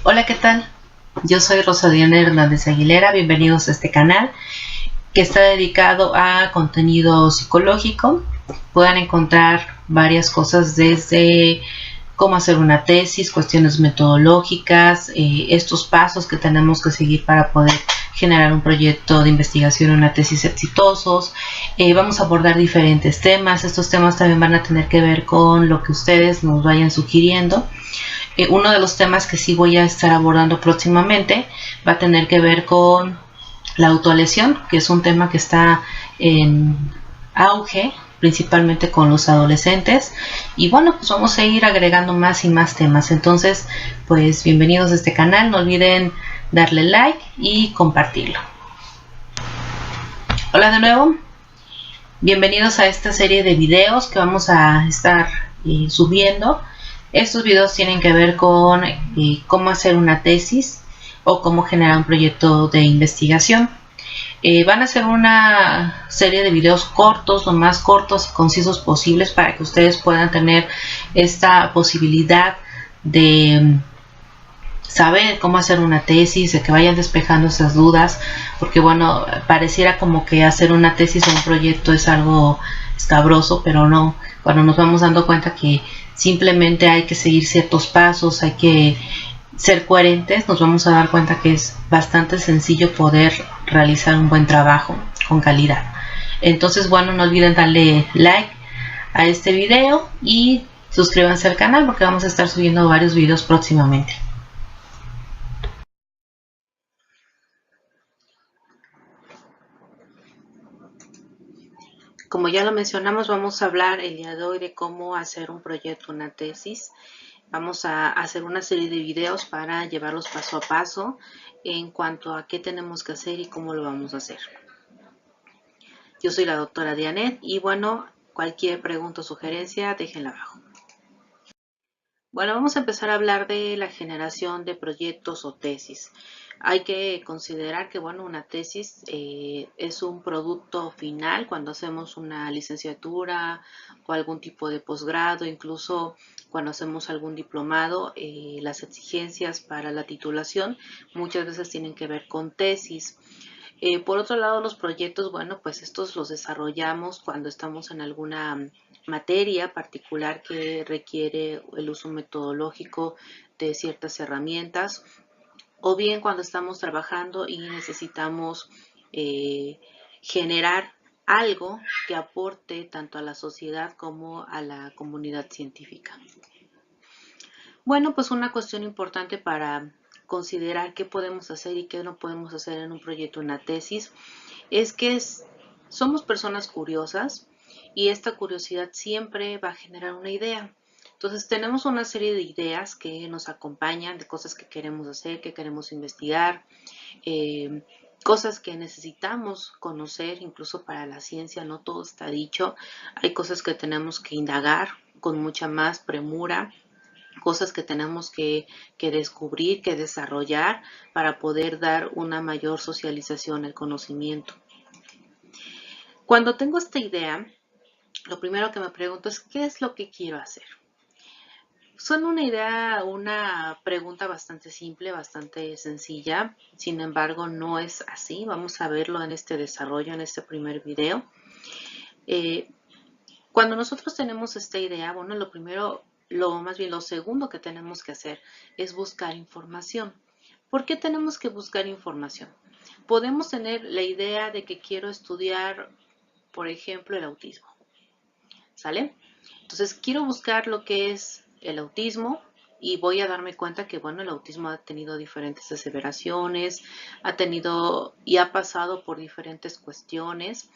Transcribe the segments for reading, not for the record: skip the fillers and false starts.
Hola, ¿qué tal? Yo soy Rosa Diana Hernández Aguilera, bienvenidos a este canal que está dedicado a contenido psicológico. Pueden encontrar varias cosas desde cómo hacer una tesis, cuestiones metodológicas, estos pasos que tenemos que seguir para poder generar un proyecto de investigación, una tesis exitosos. Vamos a abordar diferentes temas. Estos temas también van a tener que ver con lo que ustedes nos vayan sugiriendo. Uno de los temas que sí voy a estar abordando próximamente va a tener que ver con la autolesión, que es un tema que está en auge, principalmente con los adolescentes. Y bueno, pues vamos a ir agregando más y más temas. Entonces, pues bienvenidos a este canal. No olviden darle like y compartirlo. Hola de nuevo. Bienvenidos a esta serie de videos que vamos a estar subiendo. Estos videos tienen que ver con cómo hacer una tesis o cómo generar un proyecto de investigación. Van a ser una serie de videos cortos, lo más cortos y concisos posibles para que ustedes puedan tener esta posibilidad de saber cómo hacer una tesis, de que vayan despejando esas dudas, porque bueno, pareciera como que hacer una tesis o un proyecto es algo escabroso, pero no. Cuando nos vamos dando cuenta que simplemente hay que seguir ciertos pasos, hay que ser coherentes, nos vamos a dar cuenta que es bastante sencillo poder realizar un buen trabajo con calidad. Entonces, bueno, no olviden darle like a este video y suscríbanse al canal porque vamos a estar subiendo varios videos próximamente. Como ya lo mencionamos, vamos a hablar el día de hoy de cómo hacer un proyecto, una tesis. Vamos a hacer una serie de videos para llevarlos paso a paso en cuanto a qué tenemos que hacer y cómo lo vamos a hacer. Yo soy la doctora Dianet y bueno, cualquier pregunta o sugerencia, déjenla abajo. Bueno, vamos a empezar a hablar de la generación de proyectos o tesis. Hay que considerar que, bueno, una tesis es un producto final cuando hacemos una licenciatura o algún tipo de posgrado, incluso cuando hacemos algún diplomado, las exigencias para la titulación muchas veces tienen que ver con tesis. Por otro lado, los proyectos, bueno, pues estos los desarrollamos cuando estamos en alguna materia particular que requiere el uso metodológico de ciertas herramientas, o bien cuando estamos trabajando y necesitamos generar algo que aporte tanto a la sociedad como a la comunidad científica. Bueno, pues una cuestión importante para considerar qué podemos hacer y qué no podemos hacer en un proyecto, una tesis, es que somos personas curiosas y esta curiosidad siempre va a generar una idea. Entonces tenemos una serie de ideas que nos acompañan, de cosas que queremos hacer, que queremos investigar, cosas que necesitamos conocer, incluso para la ciencia no todo está dicho, hay cosas que tenemos que indagar con mucha más premura, cosas que tenemos que descubrir, que desarrollar para poder dar una mayor socialización al conocimiento. Cuando tengo esta idea, lo primero que me pregunto es ¿qué es lo que quiero hacer? Son una pregunta bastante simple, bastante sencilla, sin embargo no es así. Vamos a verlo en este desarrollo, en este primer video. Cuando nosotros tenemos esta idea, bueno, lo segundo que tenemos que hacer es buscar información. ¿Por qué tenemos que buscar información? Podemos tener la idea de que quiero estudiar, por ejemplo, el autismo. ¿Sale? Entonces quiero buscar lo que es el autismo y voy a darme cuenta que, bueno, el autismo ha tenido diferentes aseveraciones, ha tenido y ha pasado por diferentes cuestiones.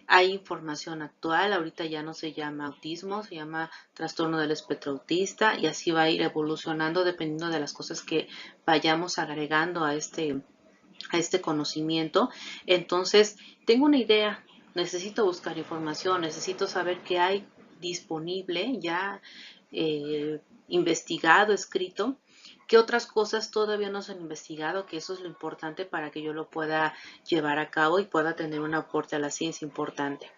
Hay información actual, ahorita ya no se llama autismo, se llama trastorno del espectro autista y así va a ir evolucionando dependiendo de las cosas que vayamos agregando a este conocimiento. Entonces, tengo una idea, necesito buscar información, necesito saber qué hay disponible, ya investigado, escrito, qué otras cosas todavía no se han investigado, que eso es lo importante para que yo lo pueda llevar a cabo y pueda tener un aporte a la ciencia importante.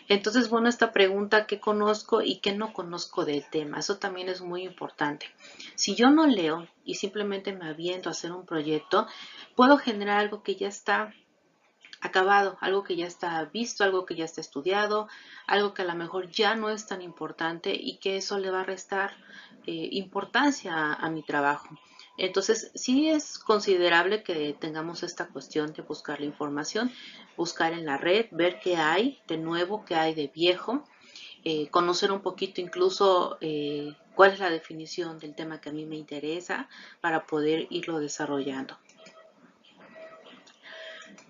Entonces, bueno, esta pregunta, ¿qué conozco y qué no conozco del tema? Eso también es muy importante. Si yo no leo y simplemente me aviento a hacer un proyecto, puedo generar algo que ya está acabado, algo que ya está visto, algo que ya está estudiado, algo que a lo mejor ya no es tan importante y que eso le va a restar importancia a mi trabajo. Entonces, sí es considerable que tengamos esta cuestión de buscar la información, buscar en la red, ver qué hay de nuevo, qué hay de viejo, conocer un poquito incluso cuál es la definición del tema que a mí me interesa para poder irlo desarrollando.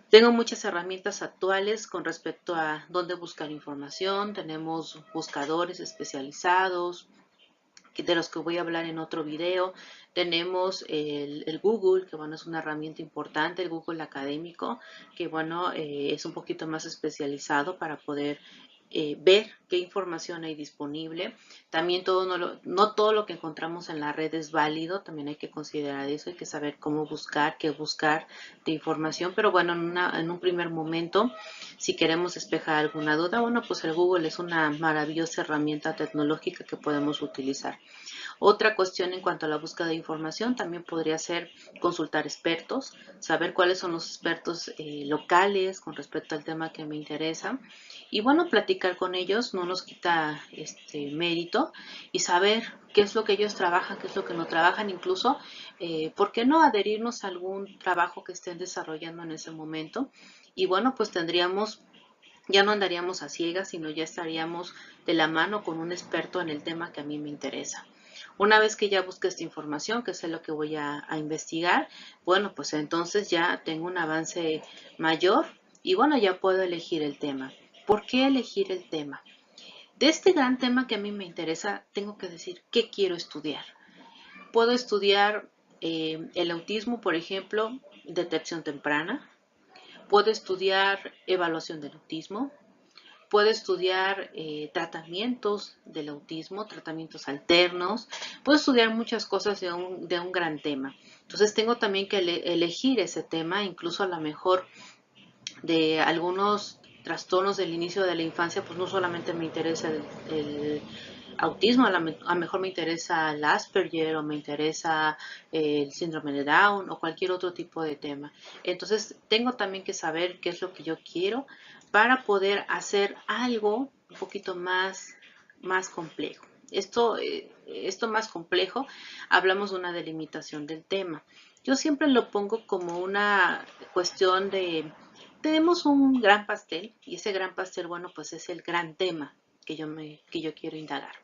Tengo muchas herramientas actuales con respecto a dónde buscar información. Tenemos buscadores especializados, de los que voy a hablar en otro video. Tenemos el Google, que bueno, es una herramienta importante, el Google académico, que bueno, es un poquito más especializado para poder ver qué información hay disponible. También no todo lo que encontramos en la red es válido, también hay que considerar eso, hay que saber cómo buscar, qué buscar de información, pero bueno, en un primer momento, si queremos despejar alguna duda, bueno, pues el Google es una maravillosa herramienta tecnológica que podemos utilizar. Otra cuestión en cuanto a la búsqueda de información también podría ser consultar expertos, saber cuáles son los expertos locales con respecto al tema que me interesa. Y bueno, platicar con ellos no nos quita mérito y saber qué es lo que ellos trabajan, qué es lo que no trabajan, incluso, ¿por qué no adherirnos a algún trabajo que estén desarrollando en ese momento? Y bueno, pues ya no andaríamos a ciegas, sino ya estaríamos de la mano con un experto en el tema que a mí me interesa. Una vez que ya busque esta información, que sé lo que voy a investigar, bueno, pues entonces ya tengo un avance mayor y bueno, ya puedo elegir el tema. ¿Por qué elegir el tema? De este gran tema que a mí me interesa, tengo que decir qué quiero estudiar. Puedo estudiar el autismo, por ejemplo, detección temprana. Puedo estudiar evaluación del autismo. Puedo estudiar tratamientos del autismo, tratamientos alternos. Puedo estudiar muchas cosas de un gran tema. Entonces tengo también que elegir ese tema, incluso a lo mejor de algunos trastornos del inicio de la infancia, pues no solamente me interesa el autismo, a lo mejor me interesa el Asperger o me interesa el síndrome de Down o cualquier otro tipo de tema. Entonces tengo también que saber qué es lo que yo quiero para poder hacer algo un poquito más complejo. Esto más complejo, hablamos de una delimitación del tema. Yo siempre lo pongo como una cuestión de, tenemos un gran pastel y ese gran pastel, bueno, pues es el gran tema que yo quiero indagar.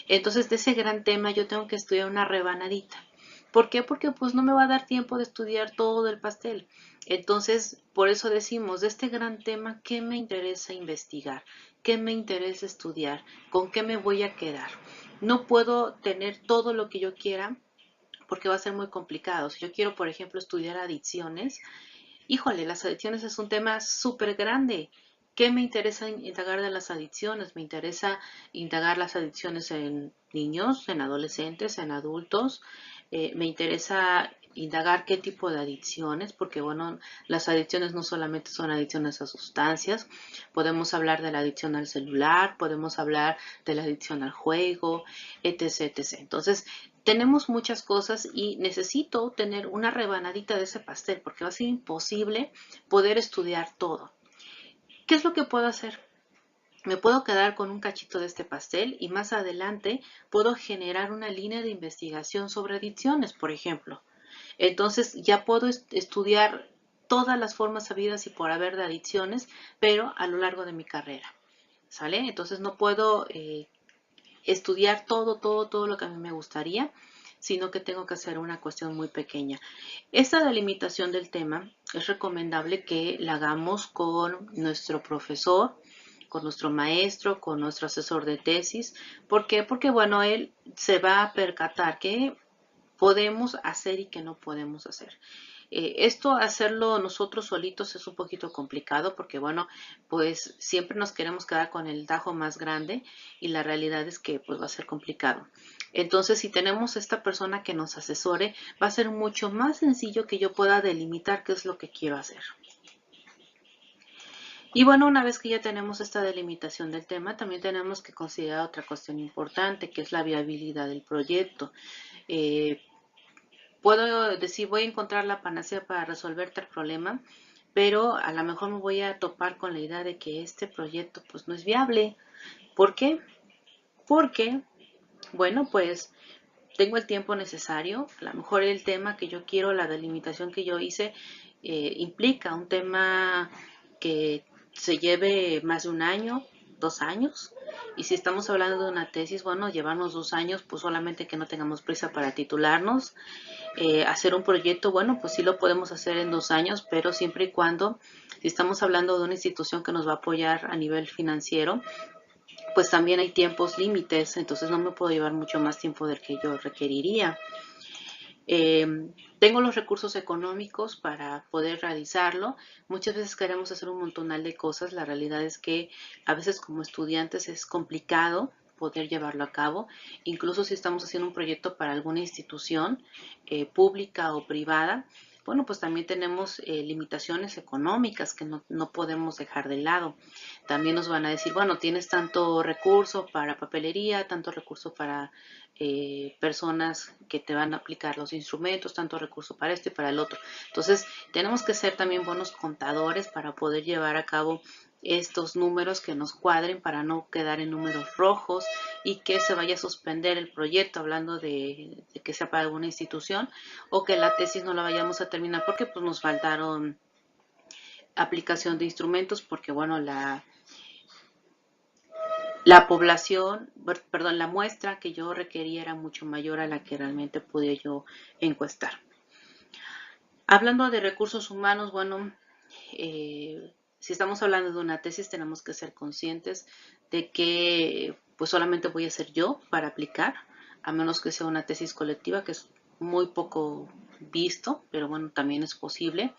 Entonces, de ese gran tema yo tengo que estudiar una rebanadita. ¿Por qué? Porque pues no me va a dar tiempo de estudiar todo el pastel. Entonces, por eso decimos, de este gran tema, ¿qué me interesa investigar? ¿Qué me interesa estudiar? ¿Con qué me voy a quedar? No puedo tener todo lo que yo quiera porque va a ser muy complicado. Si yo quiero, por ejemplo, estudiar adicciones, híjole, las adicciones es un tema súper grande. ¿Qué me interesa indagar de las adicciones? Me interesa indagar las adicciones en niños, en adolescentes, en adultos. Me interesa indagar qué tipo de adicciones, porque bueno, las adicciones no solamente son adicciones a sustancias, podemos hablar de la adicción al celular, podemos hablar de la adicción al juego, etc, etc. Entonces, tenemos muchas cosas y necesito tener una rebanadita de ese pastel porque va a ser imposible poder estudiar todo. ¿Qué es lo que puedo hacer? Me puedo quedar con un cachito de este pastel y más adelante puedo generar una línea de investigación sobre adicciones, por ejemplo. Entonces ya puedo estudiar todas las formas habidas y por haber de adicciones, pero a lo largo de mi carrera. ¿Sale? Entonces no puedo estudiar todo lo que a mí me gustaría, sino que tengo que hacer una cuestión muy pequeña. Esta delimitación del tema es recomendable que la hagamos con nuestro profesor, con nuestro maestro, con nuestro asesor de tesis. ¿Por qué? Porque, bueno, él se va a percatar que podemos hacer y que no podemos hacer. Esto hacerlo nosotros solitos es un poquito complicado porque, bueno, pues siempre nos queremos quedar con el tajo más grande y la realidad es que pues va a ser complicado. Entonces, si tenemos esta persona que nos asesore, va a ser mucho más sencillo que yo pueda delimitar qué es lo que quiero hacer. Y bueno, una vez que ya tenemos esta delimitación del tema, también tenemos que considerar otra cuestión importante, que es la viabilidad del proyecto. Puedo decir, voy a encontrar la panacea para resolver tal problema, pero a lo mejor me voy a topar con la idea de que este proyecto pues no es viable. ¿Por qué? Porque, bueno, pues tengo el tiempo necesario, a lo mejor el tema que yo quiero, la delimitación que yo hice, implica un tema que se lleve más de un año, 2 años, y si estamos hablando de una tesis, bueno, llevarnos 2 años, pues solamente que no tengamos prisa para titularnos. Hacer un proyecto, bueno, pues sí lo podemos hacer en 2 años, pero siempre y cuando, si estamos hablando de una institución que nos va a apoyar a nivel financiero, pues también hay tiempos límites, entonces no me puedo llevar mucho más tiempo del que yo requeriría. Tengo los recursos económicos para poder realizarlo. Muchas veces queremos hacer un montonal de cosas. La realidad es que a veces como estudiantes es complicado poder llevarlo a cabo. Incluso si estamos haciendo un proyecto para alguna institución pública o privada, bueno, pues también tenemos limitaciones económicas que no podemos dejar de lado. También nos van a decir, bueno, tienes tanto recurso para papelería, tanto recurso para personas que te van a aplicar los instrumentos, tanto recurso para este y para el otro. Entonces, tenemos que ser también buenos contadores para poder llevar a cabo estos números que nos cuadren para no quedar en números rojos y que se vaya a suspender el proyecto, hablando de que sea para alguna institución, o que la tesis no la vayamos a terminar porque pues nos faltaron aplicación de instrumentos, porque bueno, la población, perdón, la muestra que yo requería era mucho mayor a la que realmente pude yo encuestar. Hablando de recursos humanos, bueno, si estamos hablando de una tesis, tenemos que ser conscientes de que pues solamente voy a ser yo para aplicar, a menos que sea una tesis colectiva, que es muy poco visto, pero bueno, también es posible.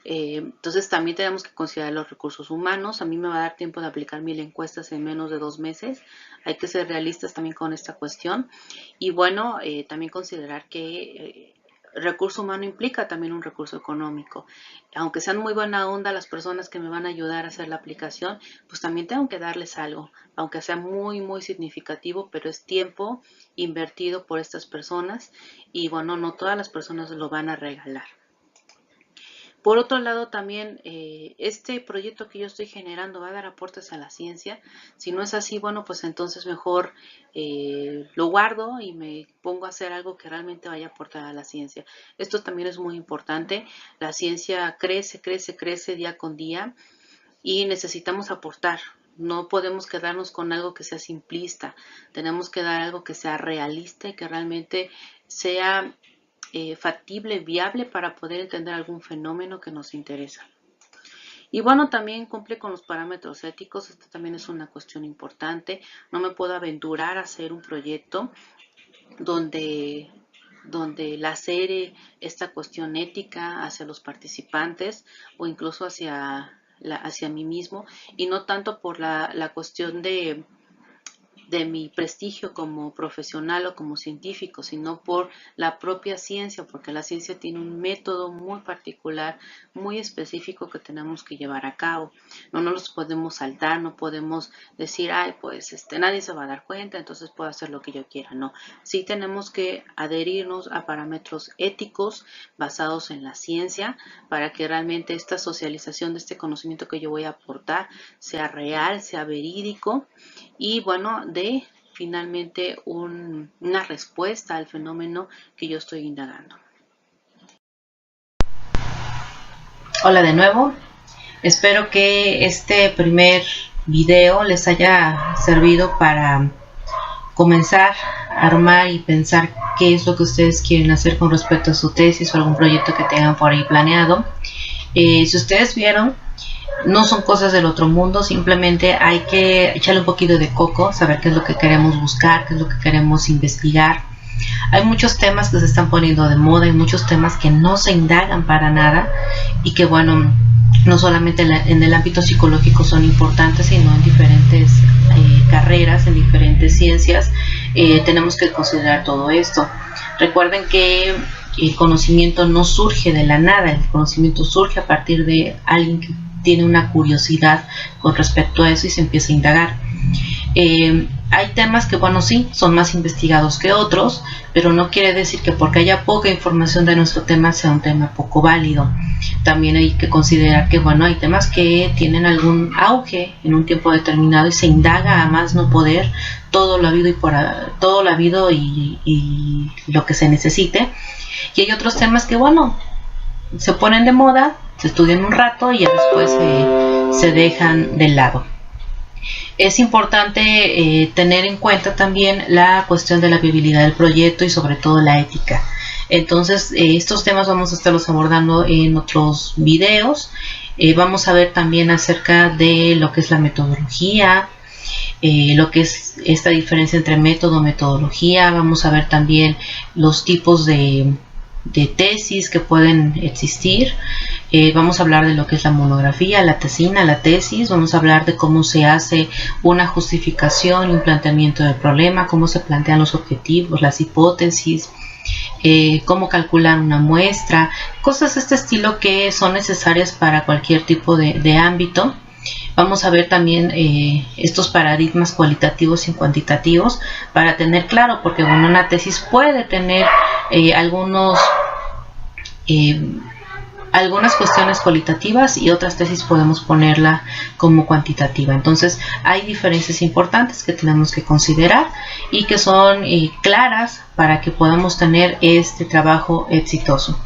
Entonces también tenemos que considerar los recursos humanos. A mí me va a dar tiempo de aplicar 1000 encuestas en menos de 2 meses. Hay que ser realistas también con esta cuestión. Y bueno, también considerar que recurso humano implica también un recurso económico. Aunque sean muy buena onda las personas que me van a ayudar a hacer la aplicación, pues también tengo que darles algo, aunque sea muy, muy significativo, pero es tiempo invertido por estas personas y bueno, no todas las personas lo van a regalar. Por otro lado, también este proyecto que yo estoy generando va a dar aportes a la ciencia. Si no es así, bueno, pues entonces mejor lo guardo y me pongo a hacer algo que realmente vaya a aportar a la ciencia. Esto también es muy importante. La ciencia crece, crece, crece día con día y necesitamos aportar. No podemos quedarnos con algo que sea simplista. Tenemos que dar algo que sea realista y que realmente sea factible, viable para poder entender algún fenómeno que nos interesa. Y bueno, también cumple con los parámetros éticos. Esto también es una cuestión importante. No me puedo aventurar a hacer un proyecto donde lacere esta cuestión ética hacia los participantes o incluso hacia mí mismo, y no tanto por la cuestión de mi prestigio como profesional o como científico, sino por la propia ciencia, porque la ciencia tiene un método muy particular, muy específico que tenemos que llevar a cabo. No nos los podemos saltar, no podemos decir, ay, pues nadie se va a dar cuenta, entonces puedo hacer lo que yo quiera. No, sí tenemos que adherirnos a parámetros éticos basados en la ciencia para que realmente esta socialización de este conocimiento que yo voy a aportar sea real, sea verídico y bueno, de finalmente una respuesta al fenómeno que yo estoy indagando. Hola de nuevo, espero que este primer video les haya servido para comenzar a armar y pensar qué es lo que ustedes quieren hacer con respecto a su tesis o algún proyecto que tengan por ahí planeado. Si ustedes vieron, no son cosas del otro mundo, simplemente hay que echarle un poquito de coco, saber qué es lo que queremos buscar, qué es lo que queremos investigar. Hay muchos temas que se están poniendo de moda, hay muchos temas que no se indagan para nada y que bueno, no solamente en el ámbito psicológico son importantes, sino en diferentes carreras, en diferentes ciencias, tenemos que considerar todo esto. Recuerden que el conocimiento no surge de la nada, el conocimiento surge a partir de alguien que tiene una curiosidad con respecto a eso y se empieza a indagar. Hay temas que, bueno, sí, son más investigados que otros, pero no quiere decir que porque haya poca información de nuestro tema sea un tema poco válido. También hay que considerar que, bueno, hay temas que tienen algún auge en un tiempo determinado y se indaga a más no poder todo lo habido y lo que se necesite. Y hay otros temas que, bueno, se ponen de moda, se estudian un rato y ya después se dejan de lado. Es importante tener en cuenta también la cuestión de la viabilidad del proyecto y sobre todo la ética. Entonces, estos temas vamos a estarlos abordando en otros videos. Vamos a ver también acerca de lo que es la metodología, lo que es esta diferencia entre método y metodología. Vamos a ver también los tipos de tesis que pueden existir. Vamos a hablar de lo que es la monografía, la tesina, la tesis. Vamos a hablar de cómo se hace una justificación y un planteamiento del problema, cómo se plantean los objetivos, las hipótesis, cómo calcular una muestra, cosas de este estilo que son necesarias para cualquier tipo de ámbito. Vamos a ver también estos paradigmas cualitativos y cuantitativos para tener claro, porque bueno, una tesis puede tener algunas cuestiones cualitativas y otras tesis podemos ponerla como cuantitativa. Entonces hay diferencias importantes que tenemos que considerar y que son claras para que podamos tener este trabajo exitoso.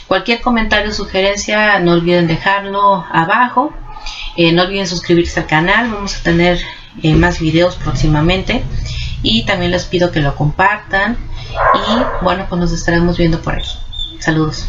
Cualquier comentario o sugerencia no olviden dejarlo abajo. No olviden suscribirse al canal, vamos a tener más videos próximamente y también les pido que lo compartan y bueno, pues nos estaremos viendo por ahí. Saludos.